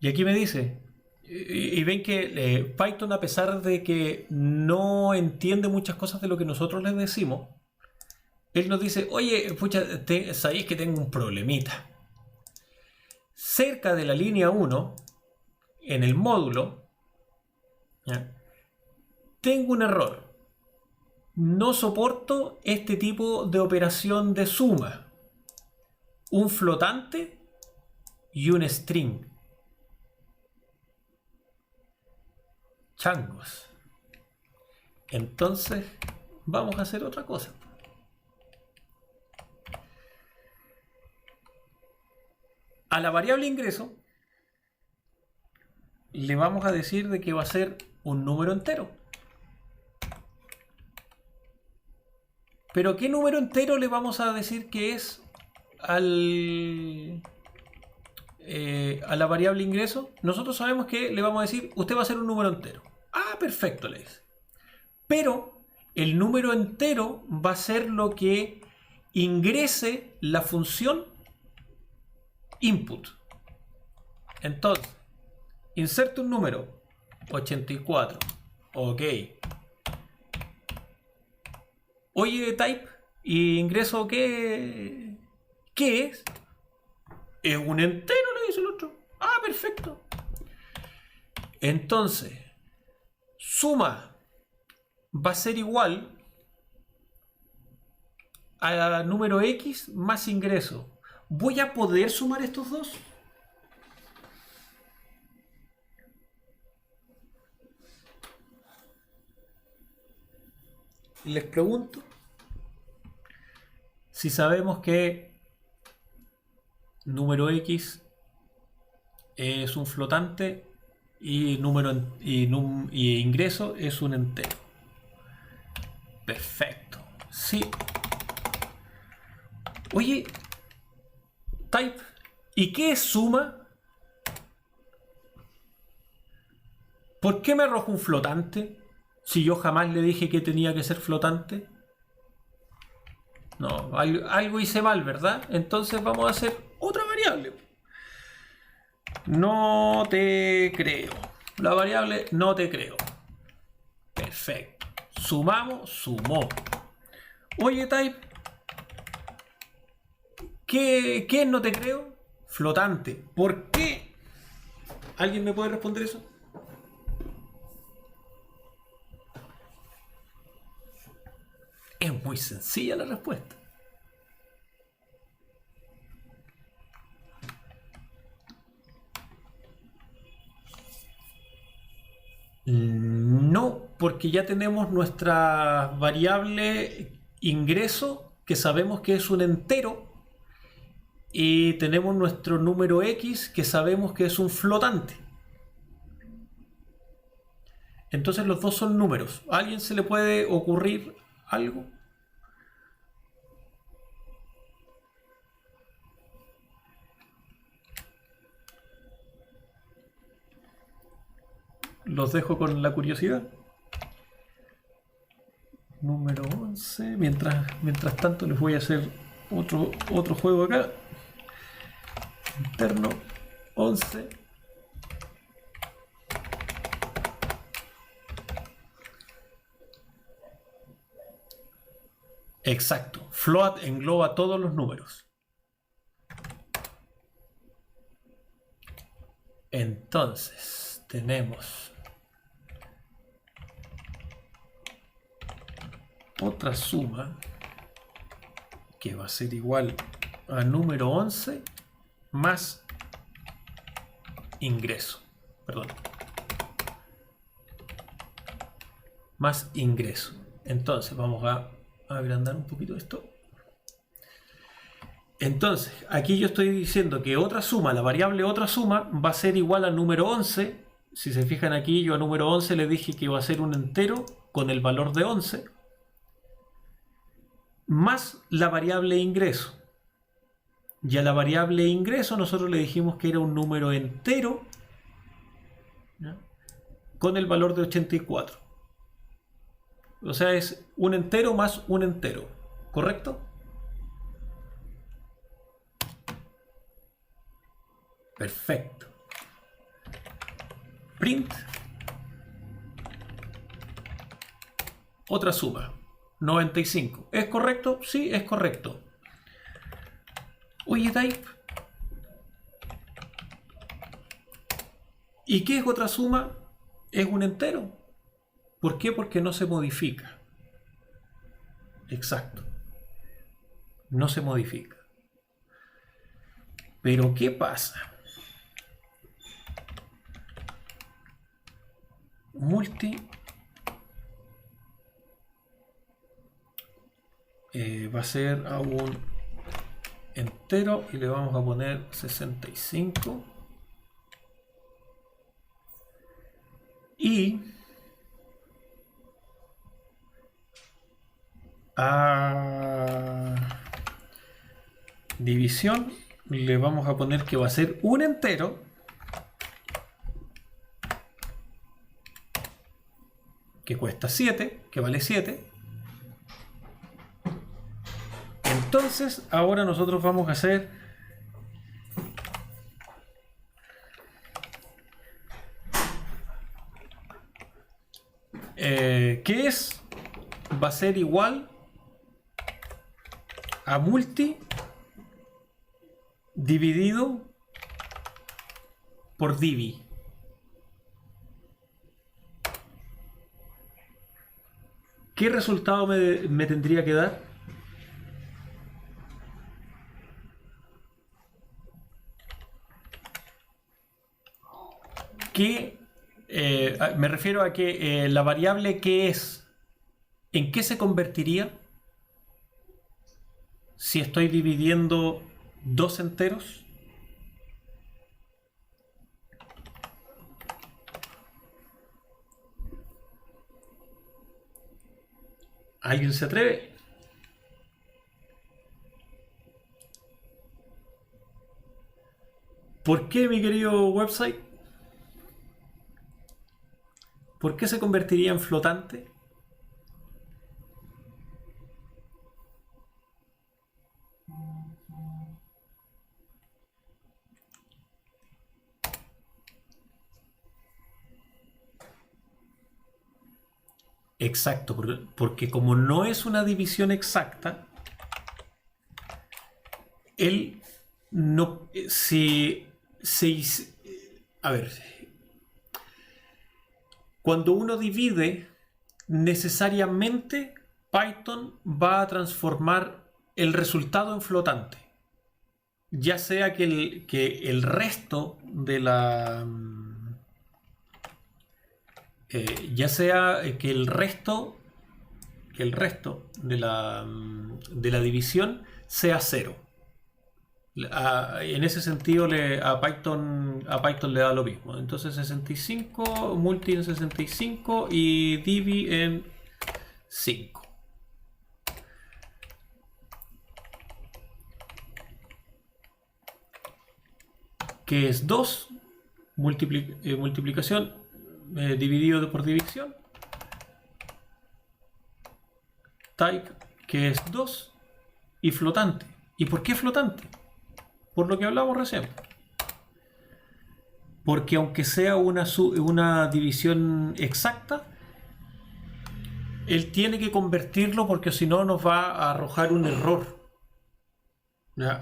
[SPEAKER 1] Y aquí me dice, y ven que Python, a pesar de que no entiende muchas cosas de lo que nosotros les decimos, él nos dice, oye, pucha, sabéis que tengo un problemita. Cerca de la línea 1, en el módulo, ¿ya? Tengo un error. No soporto este tipo de operación de suma. Un flotante y un string. Changos. Entonces, vamos a hacer otra cosa. A la variable ingreso le vamos a decir de que va a ser un número entero. Pero ¿qué número entero le vamos a decir que es a la variable ingreso? Nosotros sabemos que le vamos a decir, usted va a ser un número entero. Ah, perfecto, le dice. Pero el número entero va a ser lo que ingrese la función input. Entonces, inserte un número, 84. Ok. Oye, type, ¿y ingreso qué? ¿Qué es? Es un entero, le dice el otro. Ah, perfecto. Entonces, suma va a ser igual a número X más ingreso. ¿Voy a poder sumar estos dos? Les pregunto si sabemos que número X es un flotante y ingreso es un entero. Perfecto. Sí. Oye, type, ¿y qué es suma? ¿Por qué me arroja un flotante? Si yo jamás le dije que tenía que ser flotante. No, algo hice mal, ¿verdad? Entonces vamos a hacer otra variable. No te creo. La variable no te creo. Perfecto. Sumamos, sumó. Oye, type, ¿qué es no te creo? Flotante. ¿Por qué? ¿Alguien me puede responder eso? Es muy sencilla la respuesta. No, porque ya tenemos nuestra variable ingreso, que sabemos que es un entero, y tenemos nuestro número X, que sabemos que es un flotante. Entonces los dos son números. ¿A alguien se le puede ocurrir algo? los dejo con la curiosidad. Número 11. Mientras tanto les voy a hacer otro juego acá. Interno 11. Exacto. Float engloba todos los números. Entonces, tenemos otra suma que va a ser igual a número 11 más ingreso. Perdón. Más ingreso. Entonces, vamos a agrandar un poquito esto. Entonces, aquí yo estoy diciendo que otra suma, la variable otra suma, va a ser igual al número 11. Si se fijan aquí, yo a número 11 le dije que iba a ser un entero con el valor de 11, más la variable ingreso. Y a la variable ingreso nosotros le dijimos que era un número entero, ¿ya?, con el valor de 84. O sea, es un entero más un entero, ¿correcto? Perfecto. Print. Otra suma. 95. ¿Es correcto? Sí, es correcto. Oye, type. ¿Y qué es otra suma? Es un entero. ¿Por qué? Porque no se modifica. Exacto. No se modifica. Pero ¿qué pasa? Multi va a ser a un entero y le vamos a poner 65 y a división le vamos a poner que va a ser un entero que cuesta 7, que vale 7. Entonces, ahora nosotros vamos a hacer ¿qué es? Va a ser igual a multi dividido por divi. ¿Qué resultado me tendría que dar? Que me refiero a que la variable que es, ¿en qué se convertiría si estoy dividiendo dos enteros? ¿Alguien se atreve? ¿Por qué, mi querido website? ¿Por qué se convertiría en flotante? Exacto, porque como no es una división exacta, él no... a ver, cuando uno divide, necesariamente Python va a transformar el resultado en flotante. Ya sea que el resto de la... ya sea que el resto de la división sea 0. En ese sentido a Python le da lo mismo. Entonces 65, multi en 65 y divi en 5. Que es 2, multiplicación dividido por división, type, que es 2, y flotante. ¿Y por qué flotante? Por lo que hablamos recién. Porque aunque sea una división exacta, él tiene que convertirlo porque si no nos va a arrojar un error.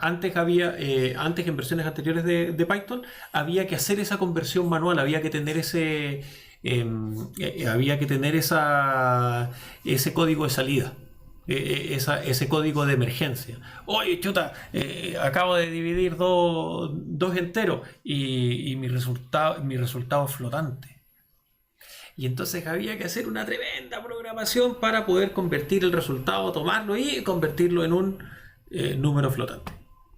[SPEAKER 1] Antes en versiones anteriores de Python había que hacer esa conversión manual, había que tener ese ese código de salida, ese código de emergencia. Oye, chuta, acabo de dividir dos enteros y mi resultado es flotante. Y entonces había que hacer una tremenda programación para poder convertir el resultado, tomarlo y convertirlo en un número flotante.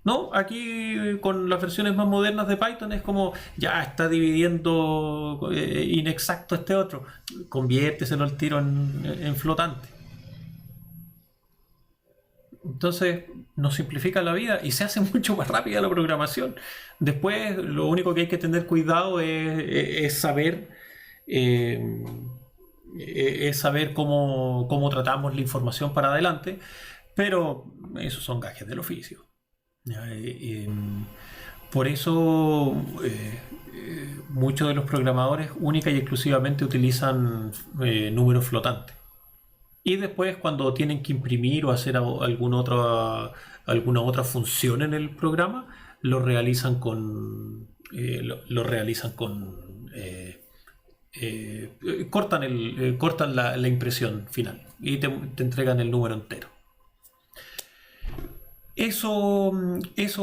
[SPEAKER 1] No, aquí con las versiones más modernas de Python es como ya está dividiendo inexacto este otro, conviérteselo al tiro en flotante. Entonces nos simplifica la vida y se hace mucho más rápida la programación. Después lo único que hay que tener cuidado es saber cómo tratamos la información para adelante, pero esos son gajes del oficio. Por eso muchos de los programadores única y exclusivamente utilizan números flotantes. Y después cuando tienen que imprimir o hacer alguna otra función en el programa, lo realizan con cortan la impresión final y te entregan el número entero. Eso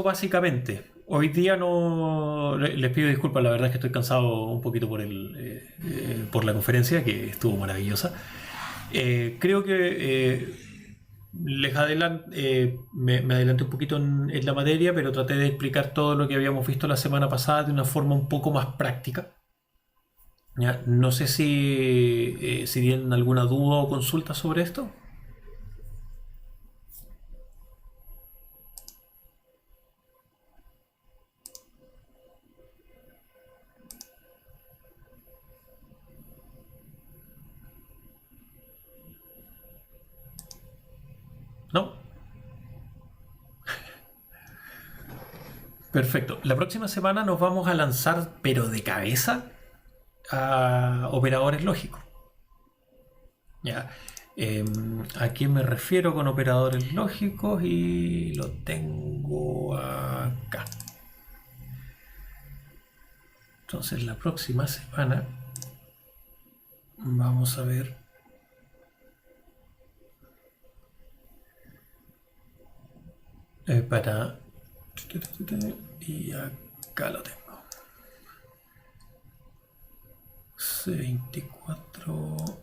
[SPEAKER 1] básicamente. Hoy día no les pido disculpas, la verdad es que estoy cansado un poquito por la conferencia, que estuvo maravillosa. Creo que me adelanté un poquito en la materia, pero traté de explicar todo lo que habíamos visto la semana pasada de una forma un poco más práctica. ¿Ya? No sé si tienen alguna duda o consulta sobre esto. ¿No? Perfecto. La próxima semana nos vamos a lanzar, pero de cabeza, a operadores lógicos. ¿Ya? ¿A qué me refiero con operadores lógicos? Y lo tengo acá. Entonces la próxima semana vamos a ver y acá lo tengo. C24.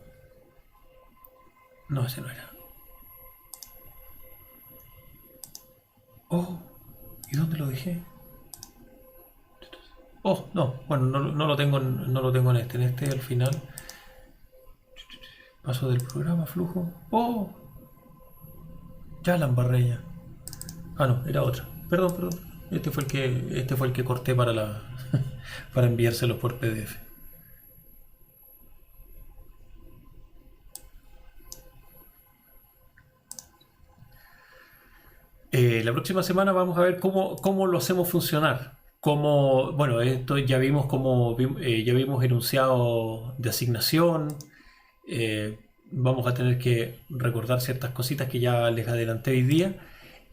[SPEAKER 1] No, ese no era. Oh, ¿y dónde lo dejé? Oh, no, bueno, no lo tengo en este. En este al final. Paso del programa, flujo. Oh, ya la embarré ya. Ah, no, era otra. Perdón. Este fue el que corté para para enviárselos por PDF. La próxima semana vamos a ver cómo lo hacemos funcionar. Bueno, esto ya vimos ya vimos enunciado de asignación. Vamos a tener que recordar ciertas cositas que ya les adelanté hoy día.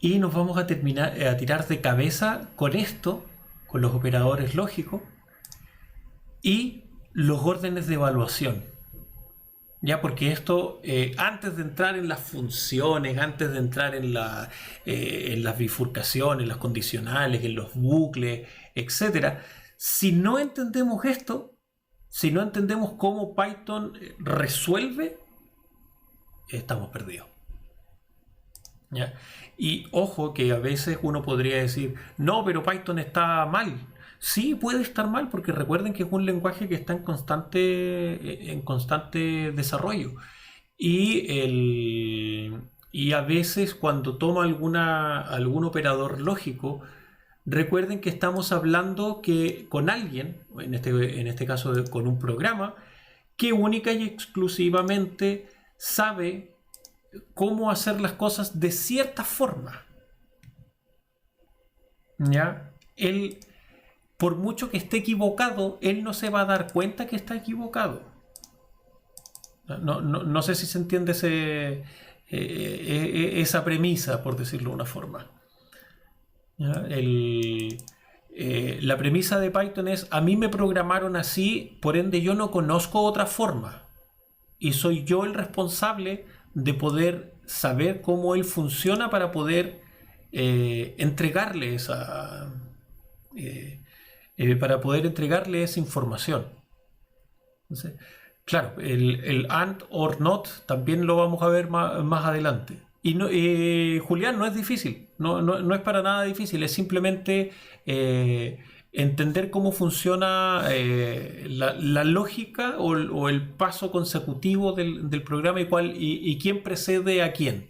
[SPEAKER 1] Y nos vamos a tirar de cabeza con esto, con los operadores lógicos y los órdenes de evaluación. Ya, porque esto, antes de entrar en las funciones, antes de entrar en las bifurcaciones, las condicionales, en los bucles, etc., si no entendemos esto, si no entendemos cómo Python resuelve, estamos perdidos. ¿Ya? Y ojo que a veces uno podría decir, no, pero Python está mal. Sí, puede estar mal porque recuerden que es un lenguaje que está en constante desarrollo. Y a veces cuando toma algún operador lógico, recuerden que estamos hablando con alguien, en este caso con un programa, que única y exclusivamente sabe cómo hacer las cosas de cierta forma. ¿Ya? Él, por mucho que esté equivocado, él no se va a dar cuenta que está equivocado. No sé si se entiende esa premisa, por decirlo de una forma. ¿Ya? La premisa de Python es: a mí me programaron así, por ende yo no conozco otra forma. Y soy yo el responsable de poder saber cómo él funciona para poder entregarle esa información. Entonces, claro, el and or not también lo vamos a ver más adelante. Y no, Julián, no es difícil, no es para nada difícil, es simplemente entender cómo funciona la lógica o el paso consecutivo del programa y quién precede a quién.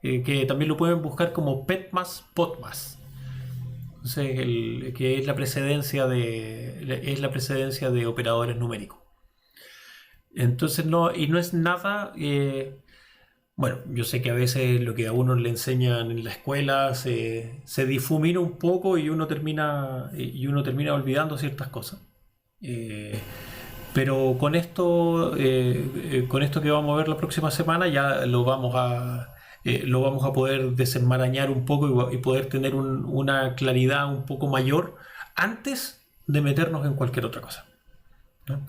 [SPEAKER 1] Que también lo pueden buscar como PETMAS, POTMAS. Entonces, que es la precedencia de operadores numéricos. Entonces no es nada. Bueno, yo sé que a veces lo que a uno le enseñan en la escuela se difumina un poco y uno termina olvidando ciertas cosas. Pero con esto que vamos a ver la próxima semana ya lo vamos a poder desenmarañar un poco y poder tener una claridad un poco mayor antes de meternos en cualquier otra cosa, ¿no?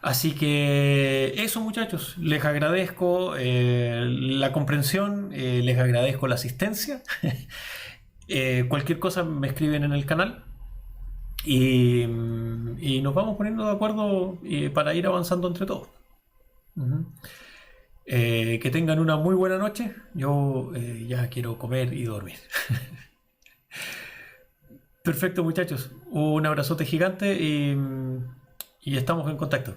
[SPEAKER 1] Así que eso, muchachos, les agradezco la comprensión, les agradezco la asistencia. Cualquier cosa me escriben en el canal y nos vamos poniendo de acuerdo para ir avanzando entre todos. Ujú. Que tengan una muy buena noche. Yo ya quiero comer y dormir. Perfecto, muchachos. Un abrazote gigante y estamos en contacto.